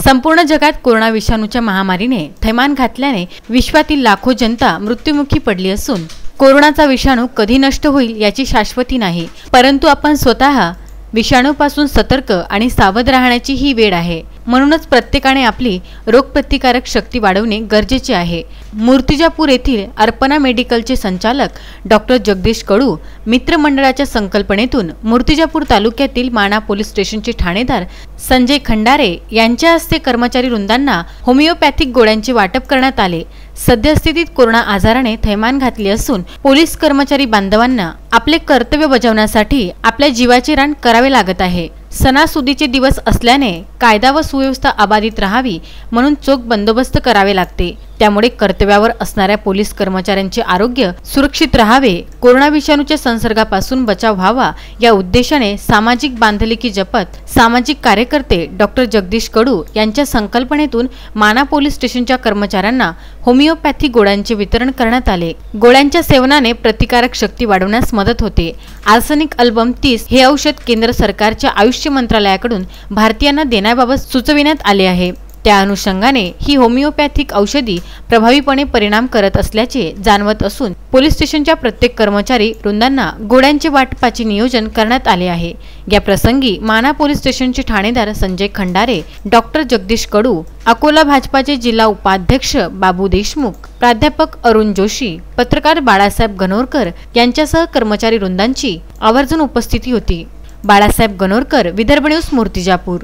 संपूर्ण जगात कोरोना विषाणूच्या महामारीने थैमान घातल्याने विश्वातील लाखो जनता मृत्युमुखी पडली असून कोरोनाचा विषाणू कधी नष्ट होईल याची शाश्वती नाही। परंतु आपण स्वतः विषाणूपासून सतर्क आणि सावध राहण्याची ही वेळ आहे। म्हणूनच प्रत्येकाने आपली रोगप्रतिकारक शक्ती वाढवणे गरजेचे आहे। मूर्तिजापूर येथील अर्पणा मेडिकलचे संचालक डॉक्टर जगदीश कडू मित्रमंडळाच्या संकल्पनेतून मूर्तिजापूर तालुक्यातील माना पोलीस स्टेशनचे ठाणेदार संजय खंडारे यांच्या हस्ते कर्मचारी वृंदांना होमिओपॅथिक गोळ्यांचे वाटप करण्यात आले। सद्यस्थितीत कोरोना आजाराने थैमान घातले असून पोलीस कर्मचारी बांधवांना आपले कर्तव्य बजावण्यासाठी आपल्या जीवाचे रान करावे लागत आहे। सणासुदीचे दिवस असल्याने कायदा व सुव्यवस्था अबाधित राहावी म्हणून चोख बंदोबस्त करावे लागते। त्यामुळे कर्तव्यावर असणाऱ्या पोलीस कर्मचाऱ्यांचे आरोग्य सुरक्षित राहावे, कोरोना विषाणूच्या संसर्गापासून बचाव व्हावा या उद्देशाने सामाजिक बांधिलकी जपत सामाजिक कार्यकर्ते डॉक्टर जगदीश कडू यांच्या संकल्पनेतून माना पोलीस स्टेशनच्या कर्मचाऱ्यांना होमिओपॅथी गोळ्यांचे वितरण करण्यात आले। गोळ्यांच्या सेवनाने प्रतिकारक शक्ती वाढवण्यास मदत होते। आर्सेनिक अल्बम 30 हे औषध केंद्र सरकारच्या आयुष मंत्रालयाकडून भारतीयांना देण्याबाबत सुचविण्यात आले आहे। त्या अनुषंगाने ही होमिओपॅथिक औषधी प्रभावीपणे परिणाम करत असल्याचे जाणवत असून पोलीस स्टेशनच्या प्रत्येक कर्मचारी वृंदांना गोळ्यांचे वाटपाचे नियोजन करण्यात आले आहे। या प्रसंगी माना पोलीस स्टेशनचे ठाणेदार संजय खंडारे, डॉक्टर जगदीश कडू, अकोला भाजपाचे जिल्हा उपाध्यक्ष बाबू देशमुख, प्राध्यापक अरुण जोशी, पत्रकार बाळासाहेब गणोरकर यांच्यासह कर्मचारी वृंदांची आवर्जून उपस्थिती होती। बाळासाहेब गणोरकर, विदर्भ न्यूज, मूर्तिजापूर।